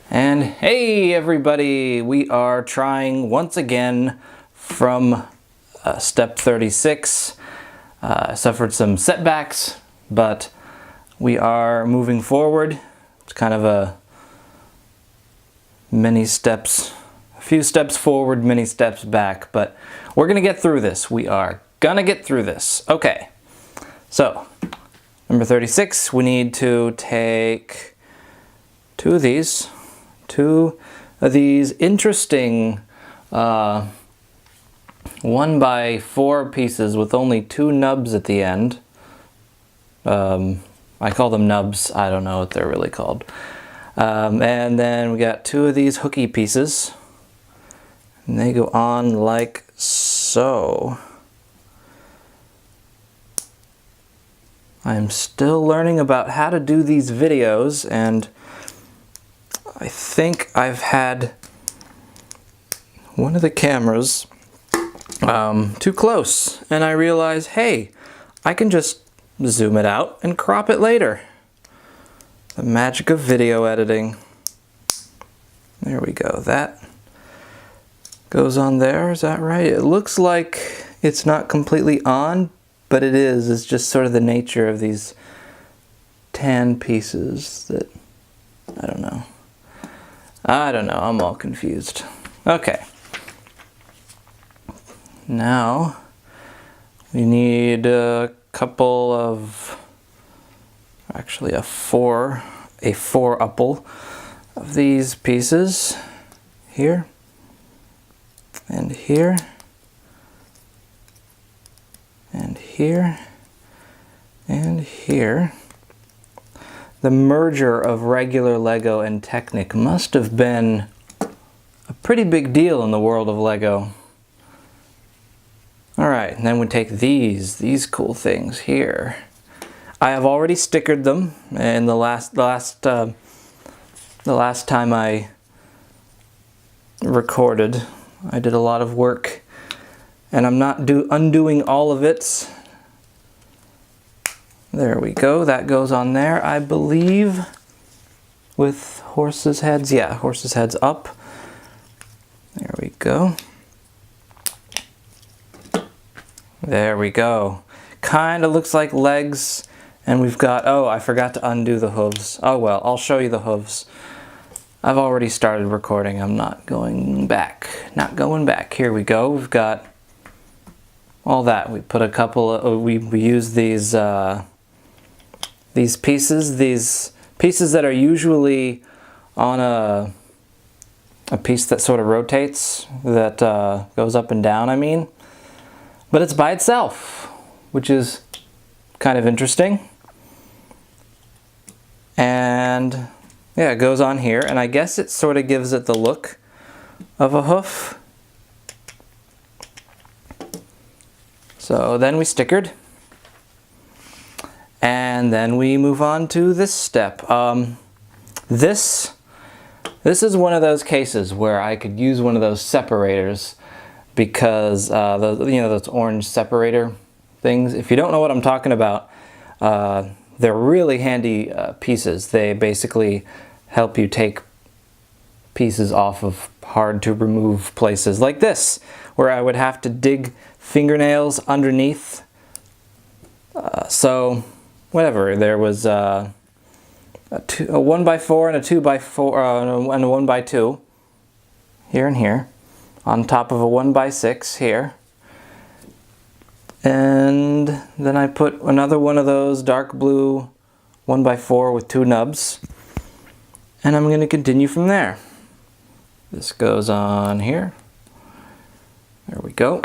And hey everybody, we are trying once again from step 36. Suffered some setbacks, but we are moving forward. It's kind of a few steps forward, many steps back, but we're gonna get through this. We are gonna get through this. Okay, so number 36, we need to take two of these interesting 1x4 pieces with only two nubs at the end. I call them nubs, I don't know what they're really called. And then we got two of these hooky pieces, and they go on like so. I'm still learning about how to do these videos, and I think I've had one of the cameras too close, and I realized, hey, I can just zoom it out and crop it later. The magic of video editing. There we go. That goes on there. Is that right? It looks like it's not completely on, but it is. It's just sort of the nature of these tan pieces that, I don't know. I'm all confused. Okay. Now we need a couple of, actually a four-upple of these pieces here and here and here and here. The merger of regular Lego and Technic must have been a pretty big deal in the world of Lego. Alright, and then we take these cool things here. I have already stickered them, and the last time I recorded, I did a lot of work, and I'm not undoing all of it. There we go, that goes on there, I believe, with horses' heads. Yeah, horses' heads up. There we go. There we go. Kind of looks like legs, and we've got, oh, I forgot to undo the hooves. Oh well, I'll show you the hooves. I've already started recording, I'm not going back. Not going back. Here we go, we've got all that. We put a couple of, we use these pieces that are usually on a piece that sort of rotates, that goes up and down, I mean. But it's by itself, which is kind of interesting. And yeah, it goes on here, and I guess it sort of gives it the look of a hoof. So then we stickered. And then we move on to this step. This is one of those cases where I could use one of those separators, because those orange separator things. If you don't know what I'm talking about, they're really handy pieces. They basically help you take pieces off of hard to remove places like this, where I would have to dig fingernails underneath. So whatever, there was a 1x4 and a 2x4 and a 1x2 here and here, on top of a 1x6 here. And then I put another one of those dark blue 1x4 with two nubs. And I'm going to continue from there. This goes on here. There we go.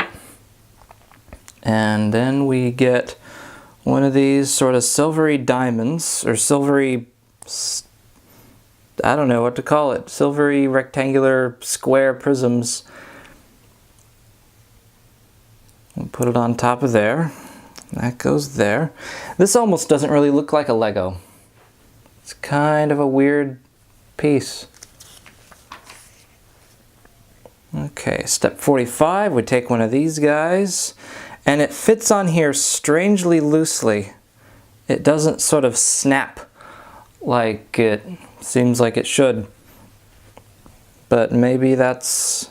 And then we get one of these sort of silvery diamonds, or silvery, I don't know what to call it, silvery rectangular square prisms. We'll put it on top of there. That goes there. This almost doesn't really look like a Lego. It's kind of a weird piece. Okay, step 45, we take one of these guys, and it fits on here strangely loosely. It doesn't sort of snap like it seems like it should. but maybe that's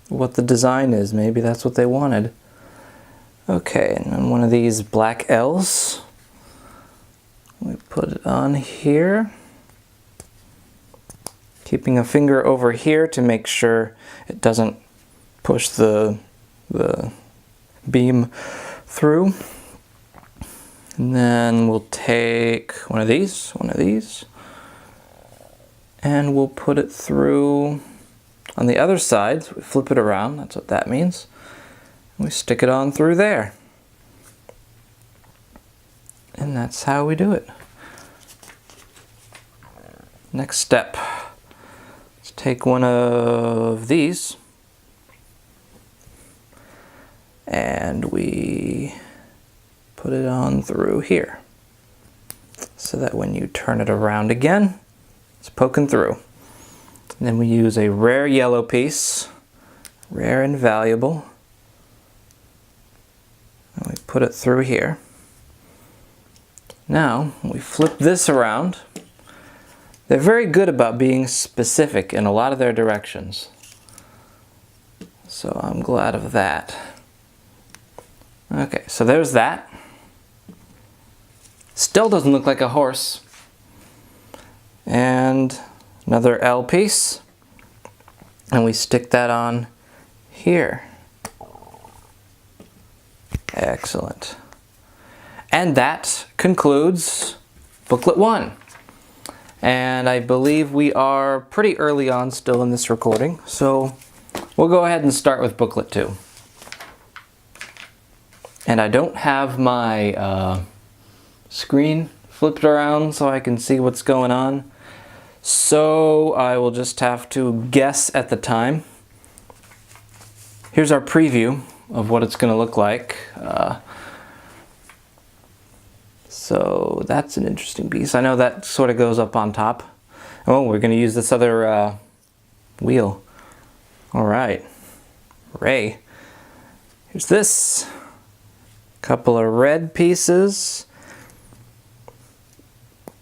what the design is. Maybe that's what they wanted. Okay, and then one of these black L's. We put it on here. Keeping a finger over here to make sure it doesn't push the beam through. And then we'll take one of these, and we'll put it through on the other side. So we flip it around, that's what that means. And we stick it on through there. And that's how we do it. Next step. Let's take one of these. And we put it on through here. So that when you turn it around again, it's poking through. And then we use a rare yellow piece, rare and valuable. And we put it through here. Now, we flip this around. They're very good about being specific in a lot of their directions. So I'm glad of that. Okay, so there's that. Still doesn't look like a horse. And another L piece. And we stick that on here. Excellent. And that concludes booklet 1. And I believe we are pretty early on still in this recording, so we'll go ahead and start with booklet 2. And I don't have my screen flipped around so I can see what's going on, so I will just have to guess at the time. Here's our preview of what it's going to look like. So that's an interesting piece. I know that sort of goes up on top. Oh, we're going to use this other wheel. All right, Ray. Here's this. Couple of red pieces.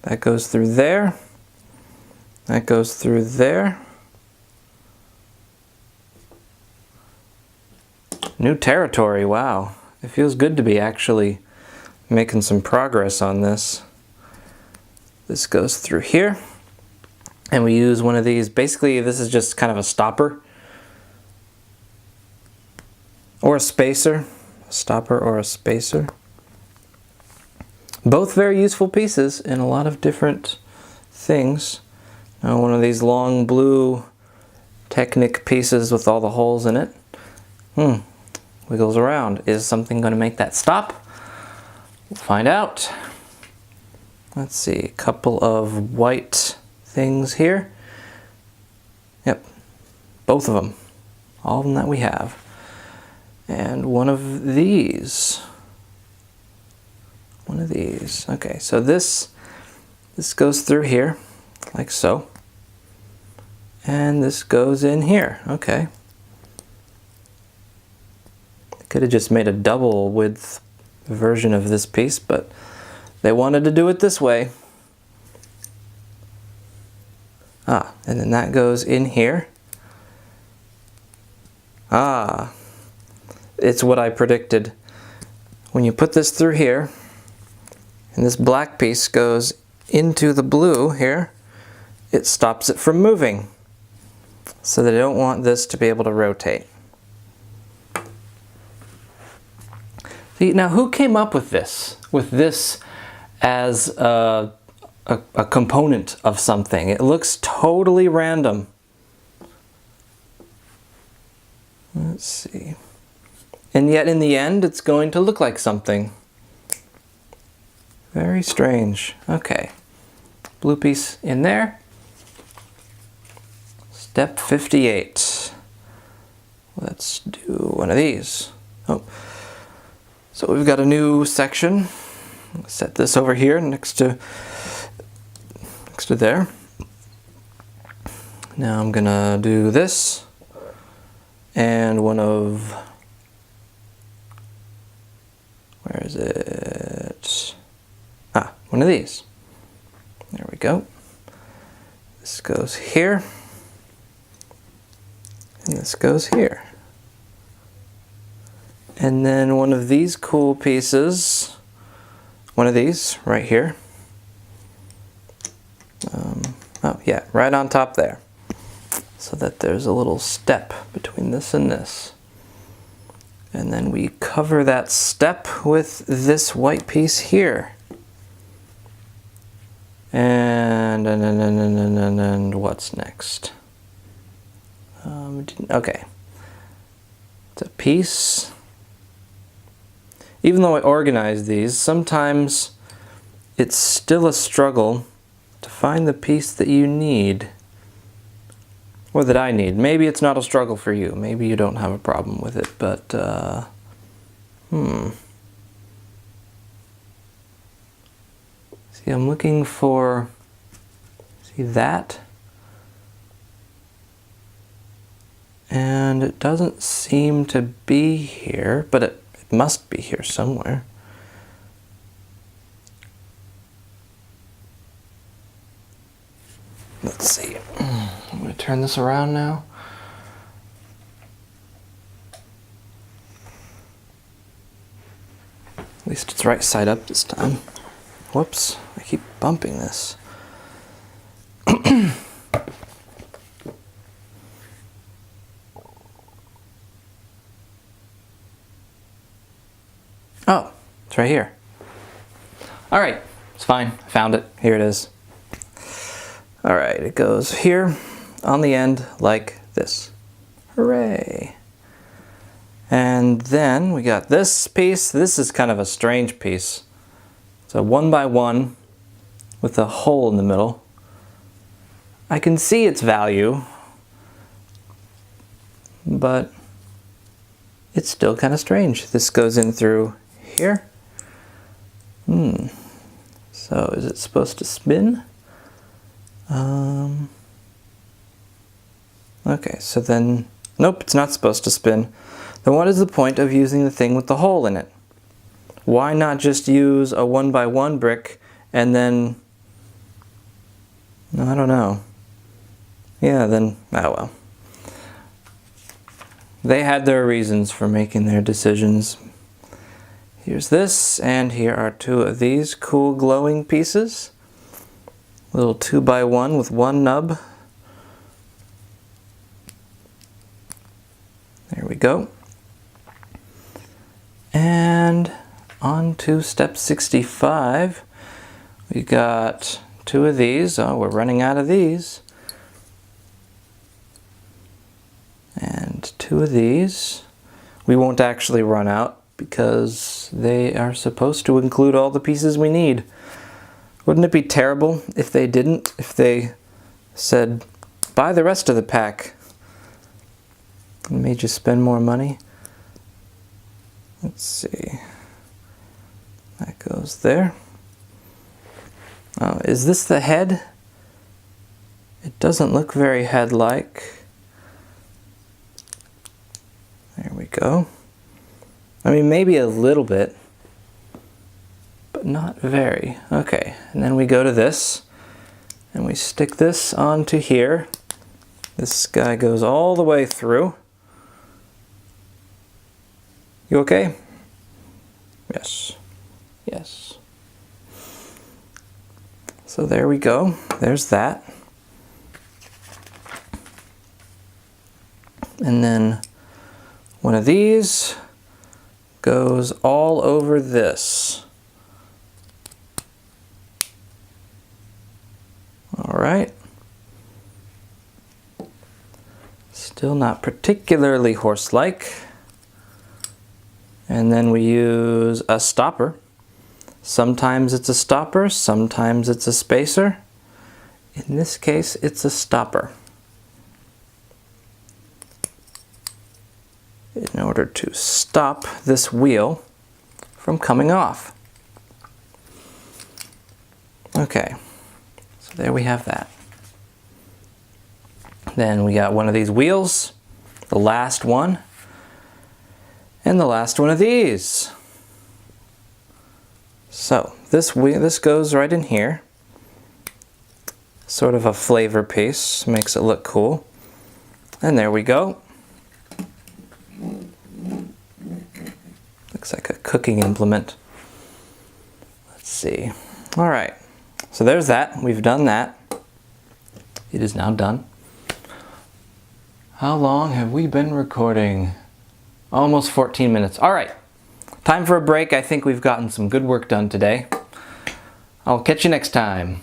That goes through there. That goes through there. New territory, wow. It feels good to be actually making some progress on this. This goes through here. And we use one of these. Basically, this is just kind of a stopper. Or a spacer. A stopper or a spacer. Both very useful pieces in a lot of different things. Now one of these long blue Technic pieces with all the holes in it. Wiggles around. Is something going to make that stop? We'll find out. Let's see, a couple of white things here. Yep, both of them. All of them that we have. And one of these. One of these. Okay, so this goes through here, like so. And this goes in here. Okay. Could have just made a double width version of this piece, but they wanted to do it this way. Ah, and then that goes in here. Ah, it's what I predicted. When you put this through here, and this black piece goes into the blue here, it stops it from moving. So they don't want this to be able to rotate. See, now who came up with this? With this as a component of something? It looks totally random. Let's see. And yet in the end, it's going to look like something. Very strange. Okay. Blue piece in there. Step 58. Let's do one of these. Oh. So we've got a new section. Set this over here next to there. Now I'm gonna do this and one of, where is it? Ah, one of these. There we go. This goes here. And this goes here. And then one of these cool pieces, one of these right here. Oh yeah, right on top there. So that there's a little step between this and this. And then we cover that step with this white piece here. And what's next? Okay. It's a piece. Even though I organized these, sometimes it's still a struggle to find the piece that you need. Or that I need. Maybe it's not a struggle for you. Maybe you don't have a problem with it, but, See, I'm looking for, see that? And it doesn't seem to be here, but it must be here somewhere. Let's see. I'm going to turn this around now. At least it's right side up this time. Whoops, I keep bumping this. Oh, it's right here. All right, it's fine. I found it. Here it is. All right, it goes here on the end like this. Hooray. And then we got this piece. This is kind of a strange piece. It's a 1x1 with a hole in the middle. I can see its value, but it's still kind of strange. This goes in through here. So is it supposed to spin? Okay, so then, nope, it's not supposed to spin. Then what is the point of using the thing with the hole in it? Why not just use a 1x1 brick and then, I don't know. Yeah, then, oh well. They had their reasons for making their decisions. Here's this, and here are two of these cool glowing pieces. Little 2x1 with one nub. There we go. And on to step 65. We got two of these. Oh, we're running out of these. And two of these. We won't actually run out because they are supposed to include all the pieces we need. Wouldn't it be terrible if they didn't? If they said, buy the rest of the pack. It made you spend more money. Let's see. That goes there. Oh, is this the head? It doesn't look very head-like. There we go. I mean, maybe a little bit, but not very. Okay, and then we go to this, and we stick this onto here. This guy goes all the way through. You okay? Yes. Yes. So there we go. There's that. And then one of these goes all over this. All right. Still not particularly horse-like. And then we use a stopper. Sometimes it's a stopper, sometimes it's a spacer. In this case, it's a stopper. In order to stop this wheel from coming off. Okay, so there we have that. Then we got one of these wheels, the last one, and the last one of these. So this goes right in here. Sort of a flavor piece, makes it look cool. And there we go. Looks like a cooking implement. Let's see. All right, so there's that. We've done that. It is now done. How long have we been recording? Almost 14 minutes. All right, time for a break. I think we've gotten some good work done today. I'll catch you next time.